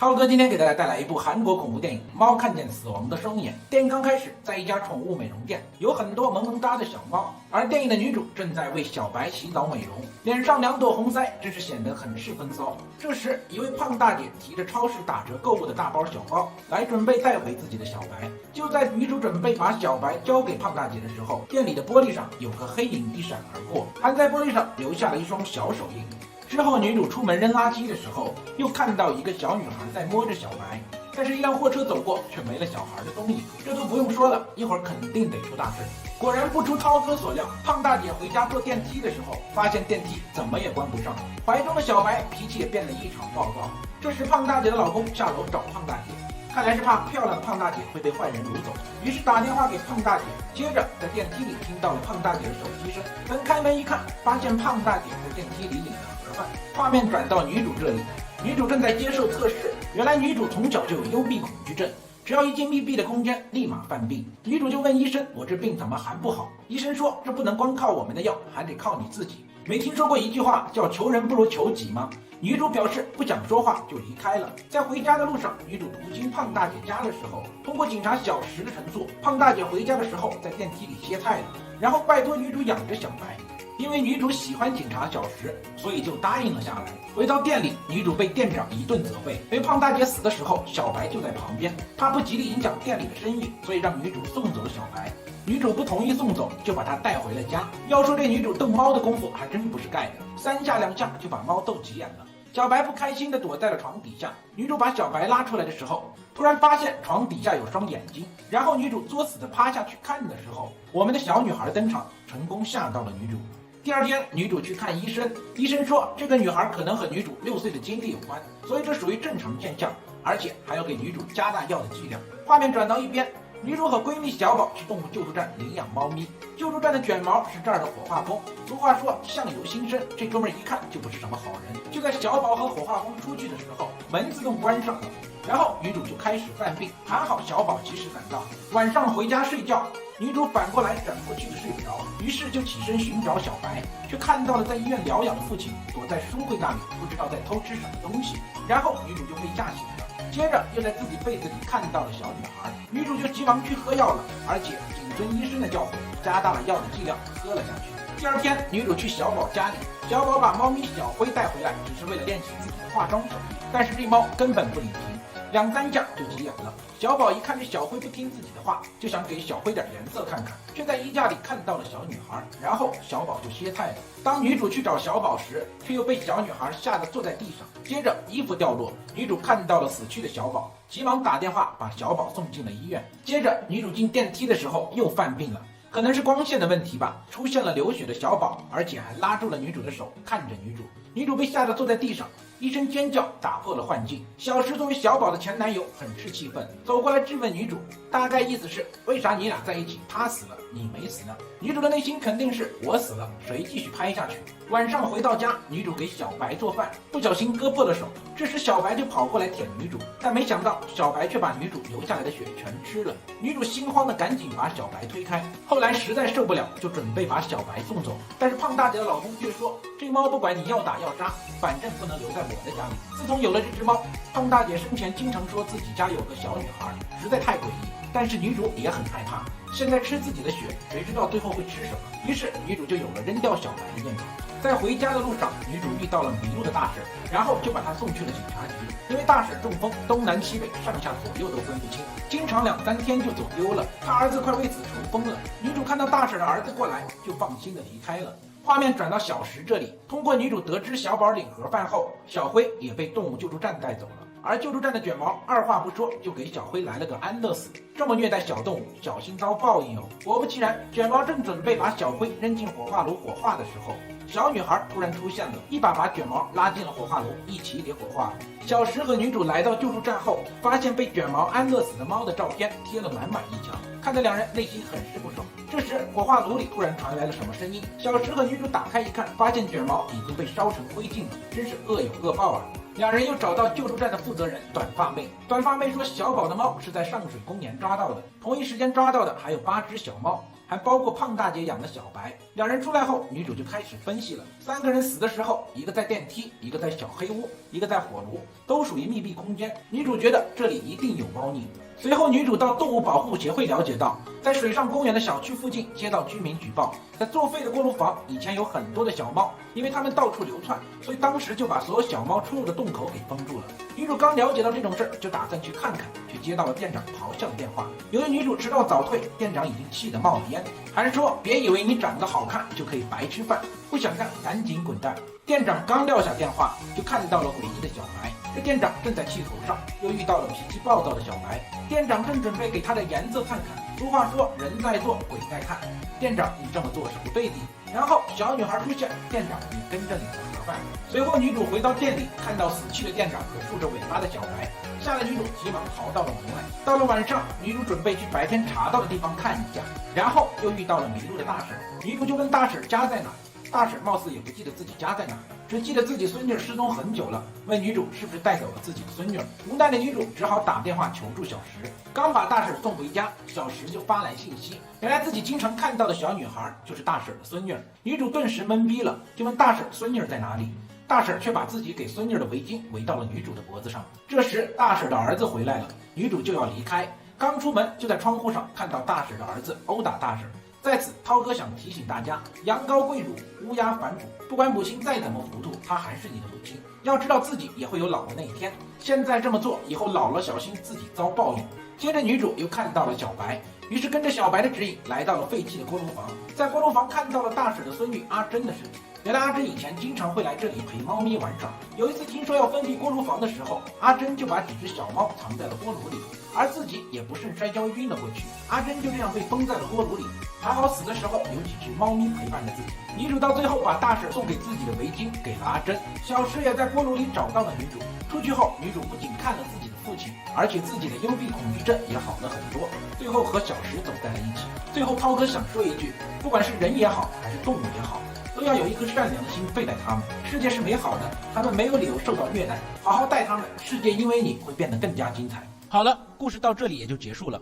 浩哥今天给大家带来一部韩国恐怖电影《猫看见死亡的双眼》。电影刚开始，在一家宠物美容店，有很多萌萌哒的小猫，而电影的女主正在为小白洗澡美容，脸上2朵红腮，真是显得很是风骚。这时，一位胖大姐提着超市打折购物的大包小包，来准备带回自己的小白。就在女主准备把小白交给胖大姐的时候，店里的玻璃上有个黑影一闪而过，还在玻璃上留下了一双小手印。之后，女主出门扔垃圾的时候，又看到一个小女孩在摸着小白，但是一辆货车走过，却没了小孩的踪影。这都不用说了，一会儿肯定得出大事。果然不出涛哥所料，胖大姐回家坐电梯的时候，发现电梯怎么也关不上，怀中的小白脾气也变得异常暴躁。这时，胖大姐的老公下楼找胖大姐，看来是怕漂亮的胖大姐会被坏人掳走，于是打电话给胖大姐。接着在电梯里听到了胖大姐的手机声，等开门一看，发现胖大姐在电梯里领着盒饭。画面转到女主这里，女主正在接受测试。原来女主从小就有幽闭恐惧症，只要一进密闭的空间，立马犯病。女主就问医生：“我这病怎么还不好？”医生说：“这不能光靠我们的药，还得靠你自己。”没听说过一句话叫“求人不如求己”吗？女主表示不想说话就离开了。在回家的路上，女主途经胖大姐家的时候，通过警察小石的陈述，胖大姐回家的时候在电梯里歇菜了，然后拜托女主养着小白。因为女主喜欢警察小石，所以就答应了下来。回到店里，女主被店长一顿责备，因为胖大姐死的时候，小白就在旁边，怕不吉利影响店里的生意，所以让女主送走了小白。女主不同意送走，就把它带回了家。要说这女主逗猫的功夫还真不是盖的，3下2下就把猫逗急眼了。小白不开心地躲在了床底下。女主把小白拉出来的时候，突然发现床底下有双眼睛，然后女主作死地趴下去看的时候，我们的小女孩登场，成功吓到了女主。第二天，女主去看医生，医生说这个女孩可能和女主6岁的经历有关，所以这属于正常现象，而且还要给女主加大药的剂量。画面转到一边，女主和闺蜜小宝去动物救助站领养猫咪，救助站的卷毛是这儿的火化工。俗话说相由心生，这哥们儿一看就不是什么好人。就在小宝和火化工出去的时候，门自动关上了，然后女主就开始犯病，还好小宝及时赶到。晚上回家睡觉，女主反过来转过去睡不着，于是就起身寻找小白，却看到了在医院疗养的父亲躲在书柜那里，不知道在偷吃什么东西。然后女主就被吓醒了，接着又在自己被子里看到了小女孩，女主就急忙去喝药了，而且谨遵医生的教诲，加大了药的剂量，喝了下去。第二天，女主去小宝家里，小宝把猫咪小灰带回来，只是为了练习自己的化妆手艺，但是这猫根本不领情，2、3下就急眼了。小宝一看这小灰不听自己的话，就想给小灰点颜色看看，却在衣架里看到了小女孩，然后小宝就歇菜了。当女主去找小宝时，却又被小女孩吓得坐在地上，接着衣服掉落，女主看到了死去的小宝，急忙打电话把小宝送进了医院。接着女主进电梯的时候又犯病了，可能是光线的问题吧，出现了流血的小宝，而且还拉住了女主的手，看着女主。女主被吓得坐在地上，一声尖叫打破了幻境。小石作为小宝的前男友，很是气愤，走过来质问女主，大概意思是为啥你俩在一起，他死了你没死呢？女主的内心肯定是我死了，谁继续拍下去？晚上回到家，女主给小白做饭，不小心割破了手，这时小白就跑过来舔女主，但没想到小白却把女主留下来的血全吃了。女主心慌的赶紧把小白推开，后来实在受不了，就准备把小白送走，但是胖大姐的老公却说，这猫不管你要打要杀，反正不能留在我的家里。自从有了这只猫，胖大姐生前经常说自己家有个小女孩，实在太诡异。但是女主也很害怕，现在吃自己的血，谁知道最后会吃什么？于是女主就有了扔掉小白的念头。在回家的路上，女主遇到了迷路的大婶，然后就把她送去了警察局。因为大婶中风，东南西北上下左右都分不清，经常2、3天就走丢了，她儿子快为此愁疯了。女主看到大婶的儿子过来，就放心的离开了。画面转到小石这里，通过女主得知小宝领盒饭后，小灰也被动物救助站带走了。而救助站的卷毛二话不说就给小灰来了个安乐死，这么虐待小动物，小心遭报应哦。果不其然，卷毛正准备把小灰扔进火化炉火化的时候，小女孩突然出现了，一把卷毛拉进了火化炉，一起给火化了。小石和女主来到救助站后，发现被卷毛安乐死的猫的照片贴了满满一墙，看得2人内心很是不爽。这时火化炉里突然传来了什么声音，小石和女主打开一看，发现卷毛已经被烧成灰烬了，真是恶有恶报啊。2人又找到救助站的负责人短发妹，短发妹说小宝的猫是在上水公园抓到的，同一时间抓到的还有8只小猫。还包括胖大姐养的小白。两人出来后，女主就开始分析了。三个人死的时候，一个在电梯，一个在小黑屋，一个在火炉，都属于密闭空间。女主觉得这里一定有猫腻。随后，女主到动物保护协会了解到，在水上公园的小区附近接到居民举报，在作废的锅炉房以前有很多的小猫，因为它们到处流窜，所以当时就把所有小猫出入的洞口给封住了。女主刚了解到这种事儿，就打算去看看，却接到了店长咆哮的电话。由于女主迟到早退，店长已经气得冒了烟，还说别以为你长得好看就可以白吃饭，不想干赶紧滚蛋。店长刚撂下电话，就看到了诡异的小白。这店长正在气头上，又遇到了脾气暴躁的小白。店长正准备给他的颜色看看。俗话说，人在做，鬼在看。店长，你这么做是不对的。然后小女孩出现，店长也跟着领了盒饭。随后女主回到店里，看到死去的店长和竖着尾巴的小白，吓得女主急忙逃到了门外。到了晚上，女主准备去白天查到的地方看一下，然后又遇到了迷路的大婶。女主就问大婶家在哪，大婶貌似也不记得自己家在哪，只记得自己孙女失踪很久了，问女主是不是带走了自己的孙女。无奈的女主只好打电话求助小石。刚把大婶送回家，小石就发来信息，原来自己经常看到的小女孩就是大婶的孙女。女主顿时懵逼了，就问大婶孙女在哪里。大婶却把自己给孙女的围巾围到了女主的脖子上。这时大婶的儿子回来了，女主就要离开，刚出门就在窗户上看到大婶的儿子殴打大婶。在此，涛哥想提醒大家，羊羔跪乳，乌鸦反哺，不管母亲再怎么糊涂，她还是你的母亲。要知道自己也会有老的那一天，现在这么做，以后老了小心自己遭报应。接着女主又看到了小白，于是跟着小白的指引来到了废弃的锅炉房，在锅炉房看到了大婶的孙女阿珍的尸体。原来阿珍以前经常会来这里陪猫咪玩耍，有一次听说要封闭锅炉房的时候，阿珍就把几只小猫藏在了锅炉里，而自己也不慎摔跤晕了过去。阿珍就这样被封在了锅炉里，还好死的时候有几只猫咪陪伴着自己。女主到最后把大婶送给自己的围巾给了阿珍，小石也在锅炉里找到了女主。出去后，女主不仅看了自己的父亲，而且自己的幽闭恐惧症也好了很多，最后和小石走在了一起。最后涛哥想说一句，不管是人也好，还是动物也好，都要有一颗善良的心对待他们。世界是美好的，他们没有理由受到虐待，好好待他们，世界因为你会变得更加精彩。好了，故事到这里也就结束了。